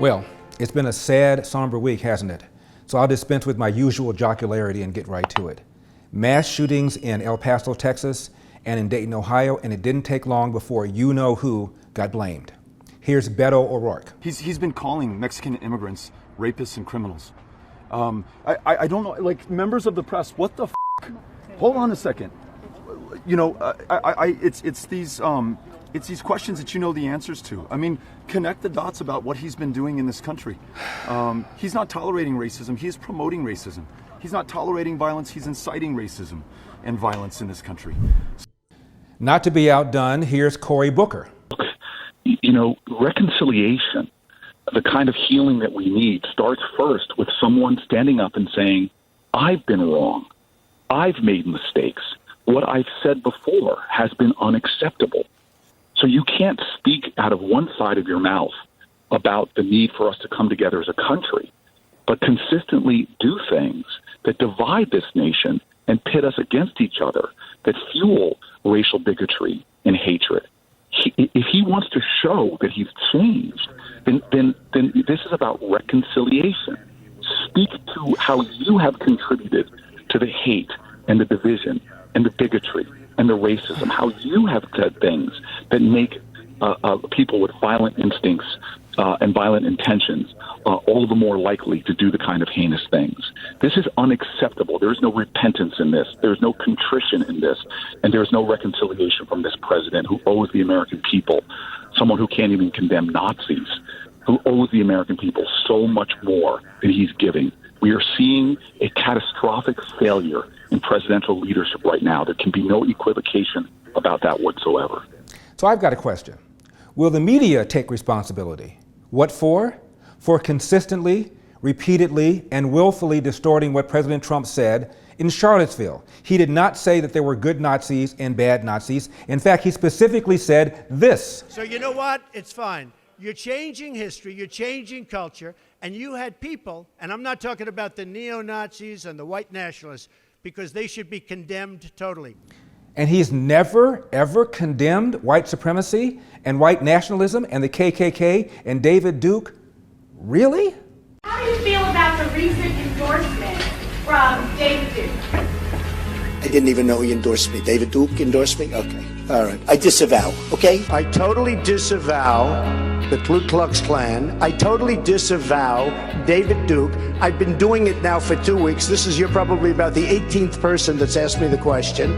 Well, it's been a sad, somber week, hasn't it? So I'll dispense with my usual jocularity and get right to it. Mass shootings in El Paso, Texas, and in Dayton, Ohio, and it didn't take long before you-know-who got blamed. Here's Beto O'Rourke. He's been calling Mexican immigrants rapists and criminals. I don't know, like, members of the press, what the f***? Hold on a second. You know, it's these questions that you know the answers to. I mean, connect the dots about what he's been doing in this country. He's not tolerating racism, he is promoting racism. He's not tolerating violence, he's inciting racism and violence in this country. Not to be outdone, here's Cory Booker. You know, reconciliation, the kind of healing that we need, starts first with someone standing up and saying, I've been wrong. I've made mistakes. What I've said before has been unacceptable. So you can't speak out of one side of your mouth about the need for us to come together as a country, but consistently do things that divide this nation and pit us against each other, that fuel racial bigotry and hatred. If he wants to show that he's changed, then this is about reconciliation. Speak to how you have contributed to the hate and the division and the bigotry and the racism, how you have said things that make people with violent instincts and violent intentions all the more likely to do the kind of heinous things. This is unacceptable. There is no repentance in this. There is no contrition in this. And there is no reconciliation from this president who owes the American people, someone who can't even condemn Nazis, who owes the American people so much more than he's giving. We are seeing a catastrophic failure in presidential leadership right now. There can be no equivocation about that whatsoever. So I've got a question. Will the media take responsibility? What for? For consistently, repeatedly, and willfully distorting what President Trump said in Charlottesville. He did not say that there were good Nazis and bad Nazis. In fact, he specifically said this. So you know what? It's fine. You're changing history, you're changing culture, and you had people, and I'm not talking about the neo-Nazis and the white nationalists, because they should be condemned totally. And he's never, ever condemned white supremacy and white nationalism and the KKK and David Duke? Really? How do you feel about the recent endorsement from David Duke? I didn't even know he endorsed me. David Duke endorsed me? Okay. All right. I disavow, okay? I totally disavow the Ku Klux Klan. I totally disavow David Duke. I've been doing it now for 2 weeks. You're probably about the 18th person that's asked me the question.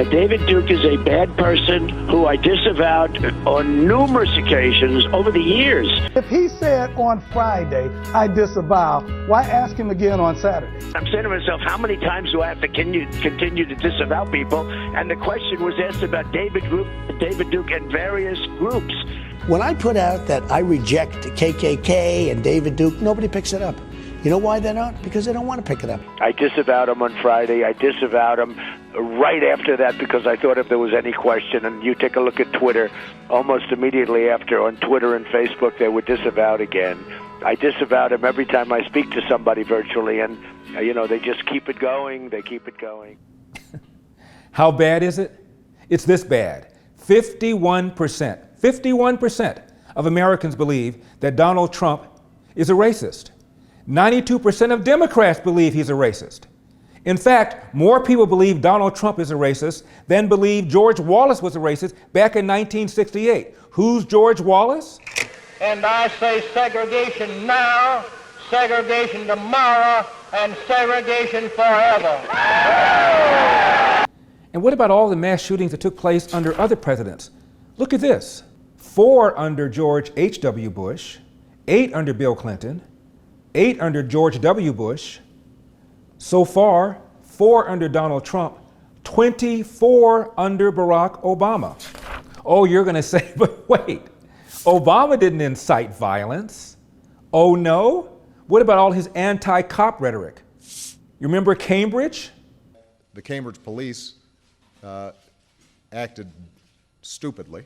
David Duke is a bad person who I disavowed on numerous occasions over the years. If he said on Friday, I disavow, why ask him again on Saturday? I'm saying to myself, how many times do I have to continue to disavow people? And the question was asked about David Duke and various groups. When I put out that I reject KKK and David Duke, nobody picks it up. You know why they're not? Because they don't want to pick it up. I disavowed him on Friday. I disavowed him right after that because I thought if there was any question, and you take a look at Twitter, almost immediately after on Twitter and Facebook, they were disavowed again. I disavowed him every time I speak to somebody virtually, and, you know, they just keep it going. They keep it going. How bad is it? It's this bad. 51% of Americans believe that Donald Trump is a racist. 92% of Democrats believe he's a racist. In fact, more people believe Donald Trump is a racist than believe George Wallace was a racist back in 1968. Who's George Wallace? And I say segregation now, segregation tomorrow, and segregation forever. And what about all the mass shootings that took place under other presidents? Look at this. 4 under George H.W. Bush, 8 under Bill Clinton, 8 under George W. Bush. So far, 4 under Donald Trump, 24 under Barack Obama. Oh, you're going to say, but wait, Obama didn't incite violence. Oh, no? What about all his anti-cop rhetoric? You remember Cambridge? The Cambridge police acted stupidly.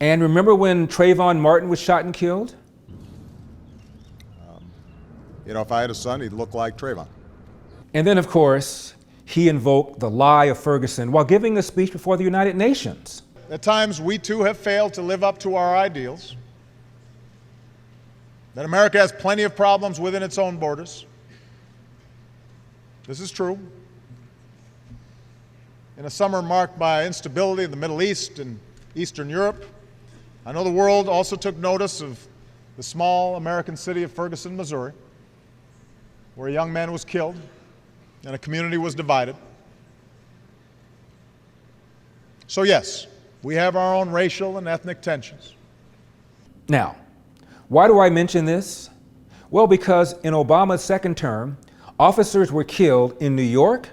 And remember when Trayvon Martin was shot and killed? You know, if I had a son, he'd look like Trayvon. And then, of course, he invoked the lie of Ferguson while giving a speech before the United Nations. At times, we too have failed to live up to our ideals. that America has plenty of problems within its own borders. This is true. In a summer marked by instability in the Middle East and Eastern Europe, I know the world also took notice of the small American city of Ferguson, Missouri, where a young man was killed and a community was divided. So yes, we have our own racial and ethnic tensions. Now, why do I mention this? Well, because in Obama's second term, officers were killed in New York,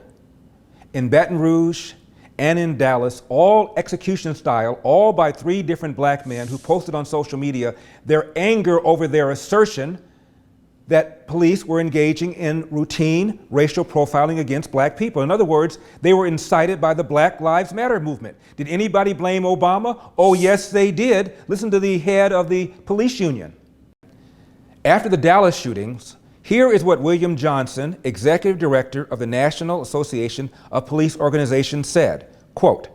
in Baton Rouge, and in Dallas, all execution style, all by 3 different black men who posted on social media their anger over their assertion that police were engaging in routine racial profiling against black people. In other words, they were incited by the Black Lives Matter movement. Did anybody blame Obama? Oh, yes, they did. Listen to the head of the police union. After the Dallas shootings, here is what William Johnson, executive director of the National Association of Police Organizations, said, quote,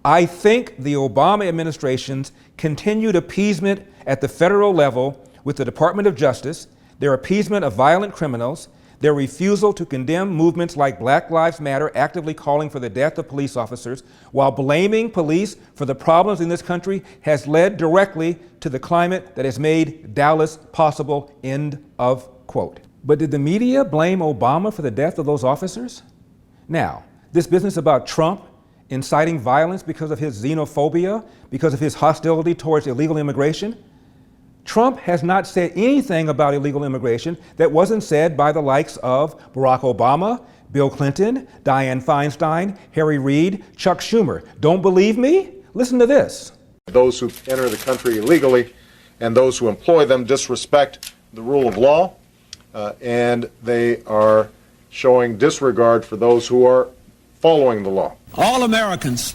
"I think the Obama administration's continued appeasement at the federal level with the Department of Justice, their appeasement of violent criminals, their refusal to condemn movements like Black Lives Matter actively calling for the death of police officers, while blaming police for the problems in this country, has led directly to the climate that has made Dallas possible," end of quote. But did the media blame Obama for the death of those officers? Now, this business about Trump inciting violence because of his xenophobia, because of his hostility towards illegal immigration, Trump has not said anything about illegal immigration that wasn't said by the likes of Barack Obama, Bill Clinton, Dianne Feinstein, Harry Reid, Chuck Schumer. Don't believe me? Listen to this. Those who enter the country illegally and those who employ them disrespect the rule of law, and they are showing disregard for those who are following the law. All Americans,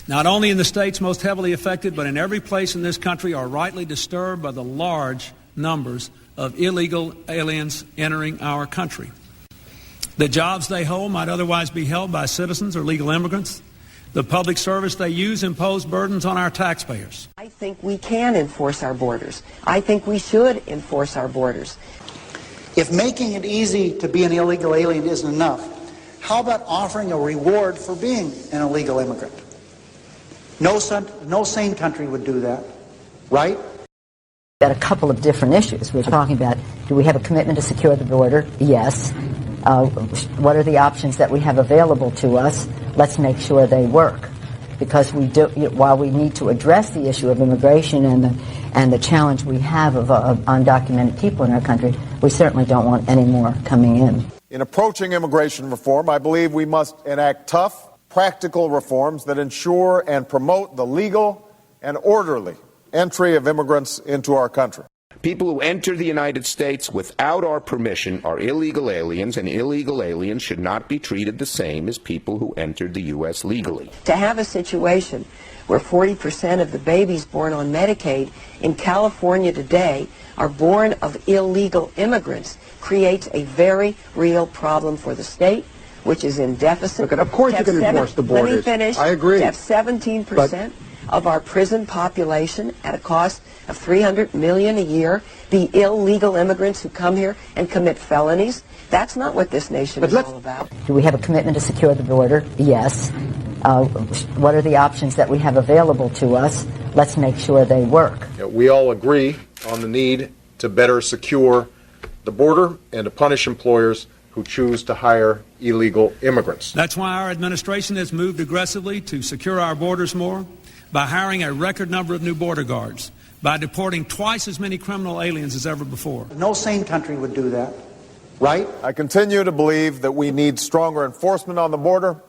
not only in the states most heavily affected, but in every place in this country, are rightly disturbed by the large numbers of illegal aliens entering our country. The jobs they hold might otherwise be held by citizens or legal immigrants. The public service they use impose burdens on our taxpayers. I think we can enforce our borders. I think we should enforce our borders. If making it easy to be an illegal alien isn't enough, how about offering a reward for being an illegal immigrant? No sane country would do that, right? Got a couple of different issues. We're talking about, do we have a commitment to secure the border? Yes. What are the options that we have available to us? Let's make sure they work. Because we do, while we need to address the issue of immigration and the challenge we have of undocumented people in our country, we certainly don't want any more coming in. In approaching immigration reform, I believe we must enact tough, practical reforms that ensure and promote the legal and orderly entry of immigrants into our country. People who enter the United States without our permission are illegal aliens, and illegal aliens should not be treated the same as people who entered the U.S. legally. To have a situation where 40% of the babies born on Medicaid in California today are born of illegal immigrants creates a very real problem for the state, which is in deficit. Look, of course you can enforce the borders. Let me finish. I agree. To have 17% of our prison population at a cost of $300 million a year be illegal immigrants who come here and commit felonies. That's not what this nation is all about. Do we have a commitment to secure the border? Yes. What are the options that we have available to us? Let's make sure they work. We all agree on the need to better secure the border and to punish employers who choose to hire illegal immigrants. That's why our administration has moved aggressively to secure our borders more, by hiring a record number of new border guards, by deporting twice as many criminal aliens as ever before. No sane country would do that, right? I continue to believe that we need stronger enforcement on the border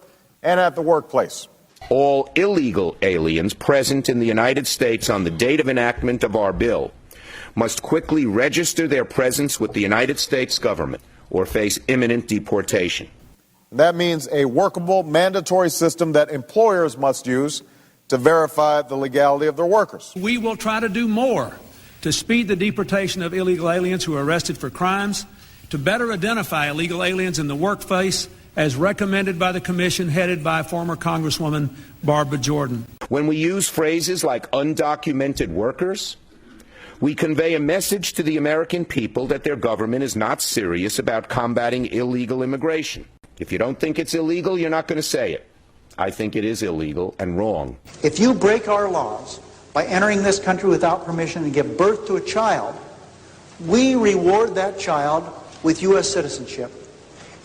and at the workplace. All illegal aliens present in the United States on the date of enactment of our bill must quickly register their presence with the United States government or face imminent deportation. That means a workable, mandatory system that employers must use to verify the legality of their workers. We will try to do more to speed the deportation of illegal aliens who are arrested for crimes, to better identify illegal aliens in the workplace, as recommended by the commission headed by former Congresswoman Barbara Jordan. When we use phrases like undocumented workers, We convey a message to the American people that their government is not serious about combating illegal immigration. If you don't think it's illegal, you're not going to say it. I think it is illegal and wrong. If you break our laws by entering this country without permission and give birth to a child, we reward that child with U.S. citizenship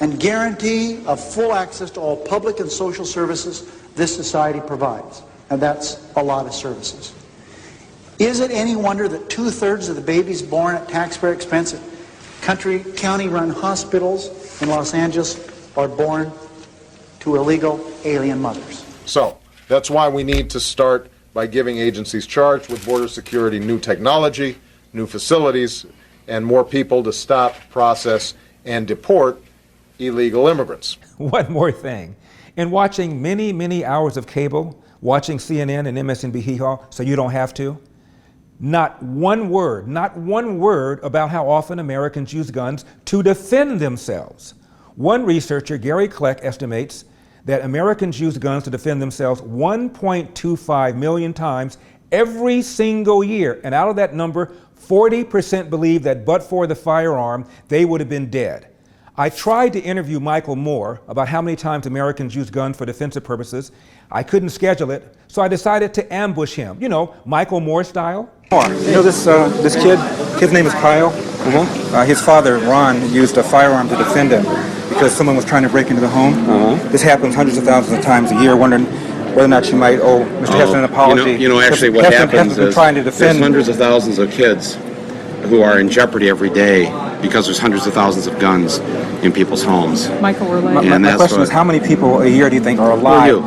and guarantee of full access to all public and social services this society provides. And that's a lot of services. Is it any wonder that 2/3 of the babies born at taxpayer expense at county-run hospitals in Los Angeles are born to illegal alien mothers? So that's why we need to start by giving agencies charged with border security new technology, new facilities, and more people to stop, process, and deport illegal immigrants. One more thing. In watching many, many hours of cable, watching CNN and MSNBC, so you don't have to, not one word about how often Americans use guns to defend themselves. One researcher, Gary Kleck, estimates that Americans use guns to defend themselves 1.25 million times every single year. And out of that number, 40% believe that but for the firearm, they would have been dead. I tried to interview Michael Moore about how many times Americans use guns for defensive purposes. I couldn't schedule it, so I decided to ambush him. You know, Michael Moore style. You know this kid? His name is Kyle. His father, Ron, used a firearm to defend him because someone was trying to break into the home. This happens hundreds of thousands of times a year, wondering whether or not you might owe Mr. Heston an apology. You know actually what happens is trying to defend. There's hundreds of thousands of kids who are in jeopardy every day because there's hundreds of thousands of guns in people's homes. Michael, my question is, how many people a year do you think are alive?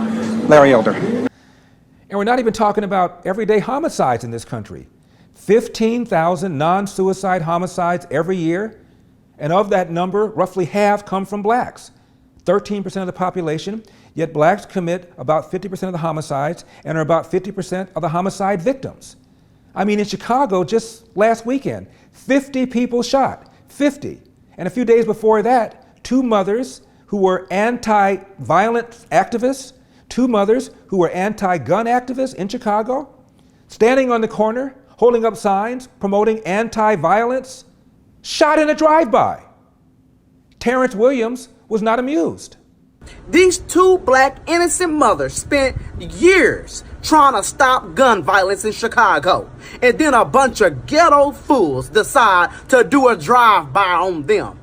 Larry Elder. And we're not even talking about everyday homicides in this country. 15,000 non-suicide homicides every year, and of that number, roughly half come from blacks. 13% of the population, yet blacks commit about 50% of the homicides and are about 50% of the homicide victims. I mean, in Chicago, just last weekend, 50 people shot, 50. And a few days before that, two mothers who were anti-violent activists, two mothers who were anti-gun activists in Chicago, standing on the corner, holding up signs promoting anti-violence, shot in a drive-by. Terrence Williams was not amused. These two black innocent mothers spent years trying to stop gun violence in Chicago, and then a bunch of ghetto fools decide to do a drive-by on them.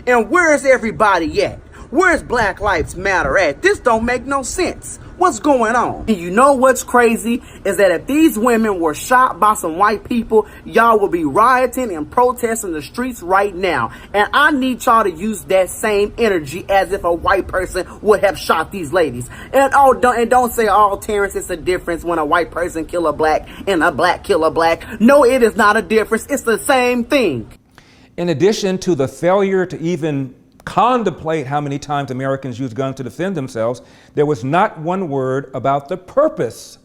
And where's everybody at? Where's Black Lives Matter at? This don't make no sense. What's going on? And you know what's crazy is that if these women were shot by some white people, y'all will be rioting and protesting the streets right now. And I need y'all to use that same energy as if a white person would have shot these ladies. And don't say, oh, Terrence, it's a difference when a white person kill a black and a black kill a black. No, it is not a difference. It's the same thing. In addition to the failure to even contemplate how many times Americans use guns to defend themselves, there was not one word about the purpose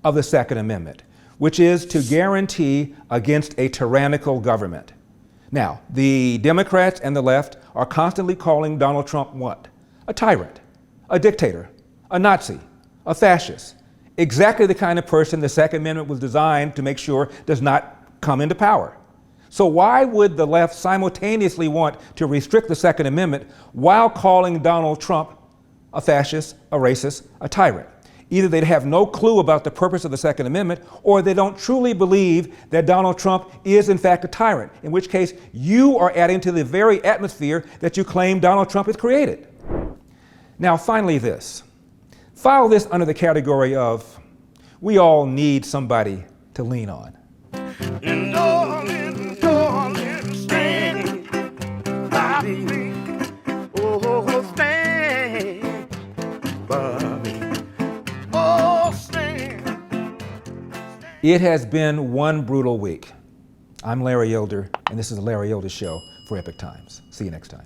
of the Second Amendment, which is to guarantee against a tyrannical government. Now, the Democrats and the left are constantly calling Donald Trump what? A tyrant, a dictator, a Nazi, a fascist. Exactly the kind of person the Second Amendment was designed to make sure does not come into power. So why would the left simultaneously want to restrict the Second Amendment while calling Donald Trump a fascist, a racist, a tyrant? Either they'd have no clue about the purpose of the Second Amendment, or they don't truly believe that Donald Trump is in fact a tyrant, in which case you are adding to the very atmosphere that you claim Donald Trump has created. Now, finally this. File this under the category of, we all need somebody to lean on. It has been one brutal week. I'm Larry Elder, and this is the Larry Elder Show for Epic Times. See you next time.